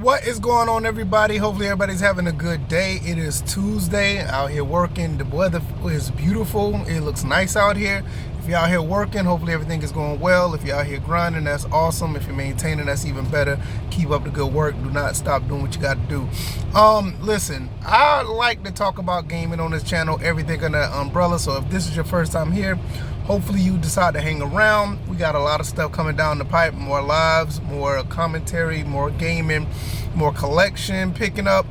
What is going on, everybody? Hopefully everybody's having a good day. It is Tuesday, out here working. The weather is beautiful. It looks nice out here. If you're out here working, hopefully everything is going well. If you're out here grinding, that's awesome. If you're maintaining, that's even better. Keep up the good work. Do not stop doing what you got to do. Listen, I like to talk about gaming on this channel, everything under that umbrella. So if this is your first time here, hopefully you decide to hang around. We got a lot of stuff coming down the pipe, more lives, more commentary, more gaming, more collection, picking up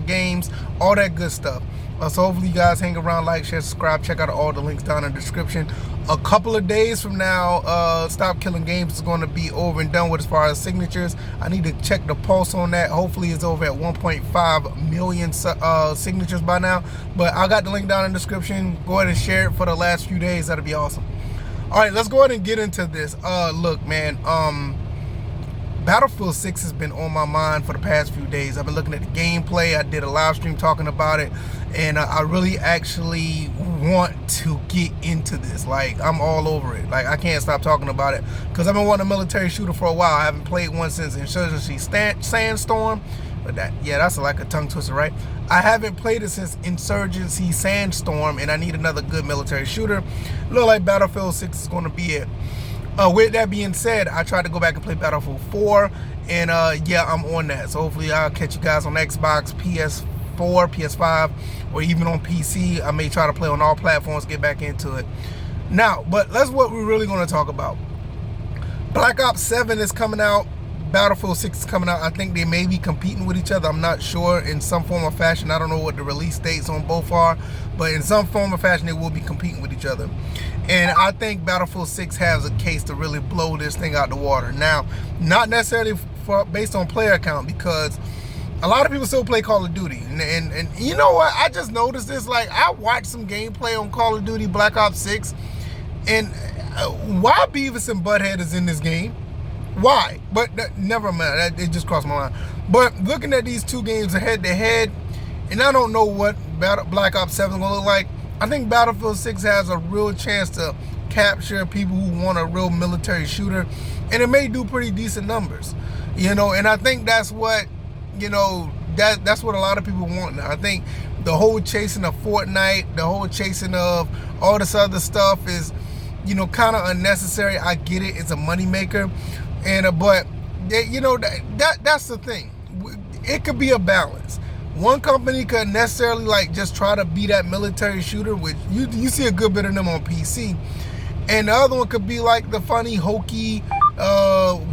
games, all that good stuff. So hopefully you guys hang around, like, share, subscribe, check out all the links down in the description. A couple of days from now, Stop Killing Games is going to be over and done with as far as signatures. I need to check the pulse on that. Hopefully it's over at 1.5 million signatures by now. But I got the link down in the description. Go ahead and share it for the last few days. That'll be awesome. All right, let's go ahead and get into this. Look, man, Battlefield 6 has been on my mind for the past few days. I've been looking at the gameplay. I did a live stream talking about it, and I really actually want to get into this. Like, I'm all over it. Like, I can't stop talking about it because I've been wanting a military shooter for a while. I haven't played one since Insurgency Sandstorm, but that's like a tongue twister, right? I haven't played it since Insurgency Sandstorm, and I need another good military shooter. Look like Battlefield 6 is going to be it. With that being said, I tried to go back and play Battlefield 4, and yeah, I'm on that. So hopefully I'll catch you guys on Xbox, PS4, PS5, or even on PC. I may try to play on all platforms, get back into it. Now, but that's what we're really going to talk about. Black Ops 7 is coming out. Battlefield 6 is coming out. I think they may be competing with each other. I'm not sure, in some form or fashion. I don't know what the release dates on both are, but in some form or fashion, they will be competing with each other. And I think Battlefield 6 has a case to really blow this thing out the water. Now, not necessarily based on player count, because a lot of people still play Call of Duty. And you know what? I just noticed this. Like, I watched some gameplay on Call of Duty Black Ops 6, and why Beavis and Butthead is in this game? Why? But never mind. It just crossed my mind. But looking at these two games head to head, and I don't know what Black Ops 7 is going to look like, I think Battlefield 6 has a real chance to capture people who want a real military shooter, and it may do pretty decent numbers, and I think that's what, that's what a lot of people want now. I think the whole chasing of Fortnite, the whole chasing of all this other stuff is, kind of unnecessary. I get it. It's a moneymaker. But that's the thing. It could be a balance. One company could necessarily just try to be that military shooter, which you see a good bit of them on PC, and the other one could be like the funny, hokey,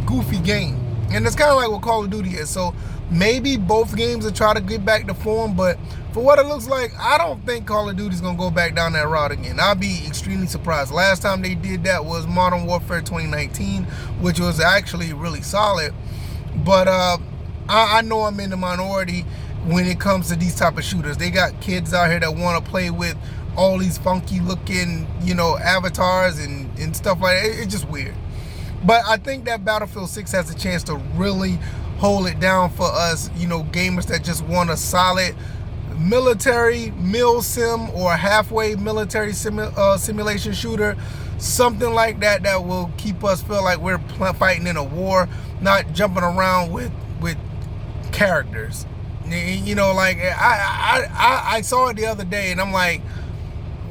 goofy game. And it's kind of like what Call of Duty is. So maybe both games will try to get back to form, but for what it looks like, I don't think Call of Duty is going to go back down that route again. I'll be extremely surprised. Last time they did that was Modern Warfare 2019, which was actually really solid. But I know I'm in the minority when it comes to these type of shooters. They got kids out here that want to play with all these funky looking, avatars and stuff like that. It's just weird. But I think that Battlefield 6 has a chance to really hold it down for us, gamers that just want a solid military mil sim or halfway military simulation shooter, something like that will keep us feel like we're fighting in a war, not jumping around with characters. Like I saw it the other day, and I'm like,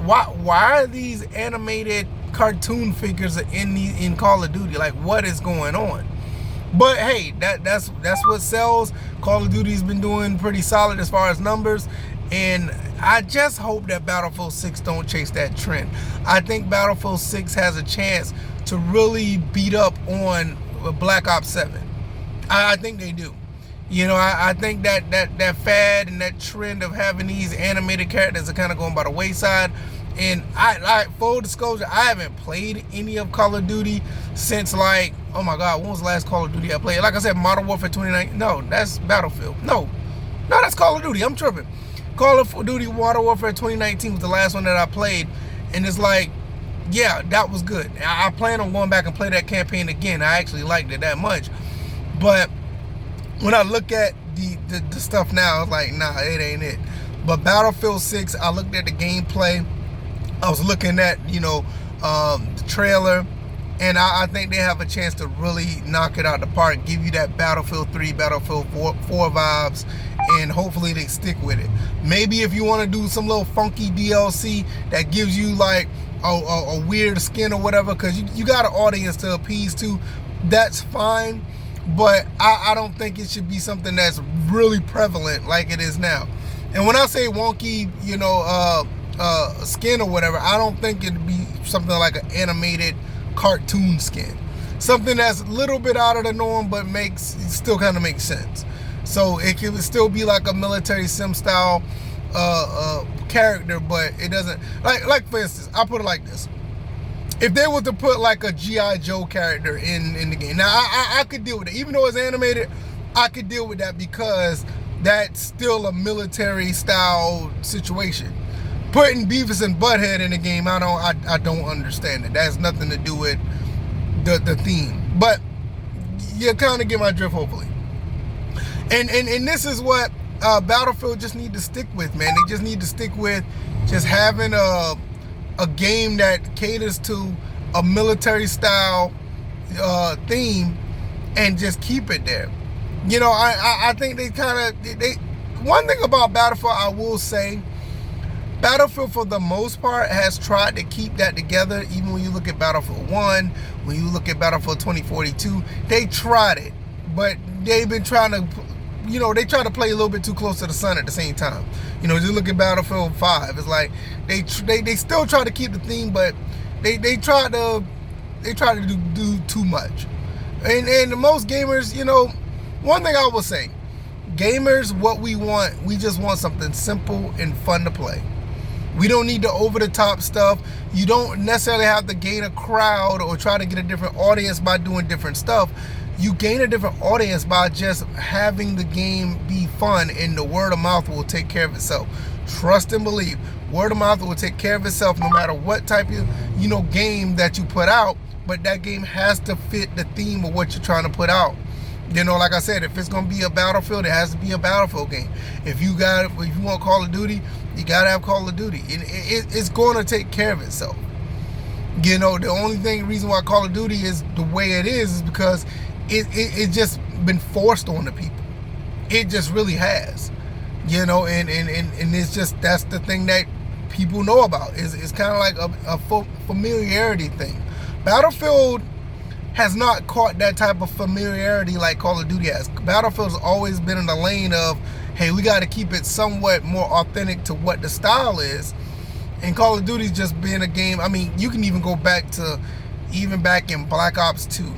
why are these animated cartoon figures in Call of Duty? Like, what is going on? But hey, that's what sells. Call of Duty's been doing pretty solid as far as numbers, and I just hope that Battlefield 6 don't chase that trend. I think Battlefield 6 has a chance to really beat up on Black Ops 7. I think they do. I think that fad and that trend of having these animated characters are kind of going by the wayside. And I full disclosure, I haven't played any of Call of Duty since, like, oh my God, when was the last Call of Duty I played? Like I said, Modern Warfare 2019. No, that's Battlefield. No, that's Call of Duty. I'm tripping. Call of Duty Modern Warfare 2019 was the last one that I played, and it's like, yeah, that was good. I plan on going back and play that campaign again. I actually liked it that much. But when I look at the stuff now, I was like, nah, it ain't it. But Battlefield 6, I looked at the gameplay. I was looking at, the trailer, And I think they have a chance to really knock it out the park, give you that Battlefield 3, Battlefield 4 vibes, and hopefully they stick with it. Maybe if you want to do some little funky DLC that gives you like a weird skin or whatever, because you got an audience to appease to, that's fine. But I don't think it should be something that's really prevalent like it is now. And when I say wonky, skin or whatever, I don't think it'd be something like an animated cartoon skin. Something that's a little bit out of the norm, but still kind of makes sense. So it could still be like a military sim style character, but it doesn't, like for instance, I'll put it like this. If they were to put like a G.I. Joe character in the game, now I could deal with it. Even though it's animated, I could deal with that because that's still a military style situation. Putting Beavis and Butthead in the game, I don't understand it. That has nothing to do with the theme. But you kind of get my drift, hopefully. And this is what Battlefield just need to stick with, man. They just need to stick with just having a game that caters to a military style theme and just keep it there. I think they one thing about Battlefield, I will say, Battlefield for the most part has tried to keep that together. Even when you look at Battlefield 1, when you look at Battlefield 2042, they tried it, but they've been trying to, they try to play a little bit too close to the sun at the same time. Just look at Battlefield 5. It's like they still try to keep the theme, but they try to do too much. And most gamers, one thing I will say, gamers, what we just want something simple and fun to play. We don't need the over-the-top stuff. You don't necessarily have to gain a crowd or try to get a different audience by doing different stuff. You gain a different audience by just having the game be fun, and the word of mouth will take care of itself. Trust and believe. Word of mouth will take care of itself no matter what type of game that you put out, but that game has to fit the theme of what you're trying to put out. Like I said, if it's going to be a Battlefield, it has to be a Battlefield game. If you want Call of Duty, you got to have Call of Duty. And it's going to take care of itself. The only reason why Call of Duty is the way it is because it's just been forced on the people. It just really has. And it's just, that's the thing that people know about. It's kind of like a familiarity thing. Battlefield has not caught that type of familiarity like Call of Duty has. Battlefield's always been in the lane of, hey, we got to keep it somewhat more authentic to what the style is. And Call of Duty's just been a game. I mean, you can even go back to, back in BlackOps 2. You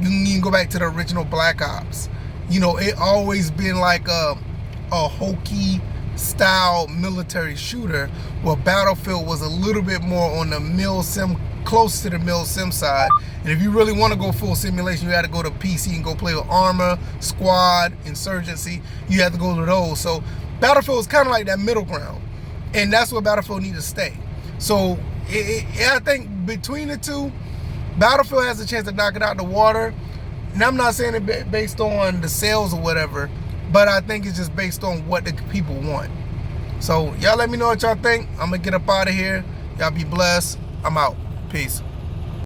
can even go back to the original BlackOps. It always been like a hokey style military shooter, where Battlefield was a little bit more on the mil sim, close to the mil sim side. And if you really want to go full simulation, you had to go to PC and go play with Arma, Squad, Insurgency. You have to go to those. So Battlefield is kind of like that middle ground, and that's where Battlefield needs to stay. So I think between the two, Battlefield has a chance to knock it out the water. And I'm not saying it based on the sales or whatever, but I think it's just based on what the people want. So y'all let me know what y'all think. I'm gonna get up out of here. Y'all be blessed. I'm out. Peace.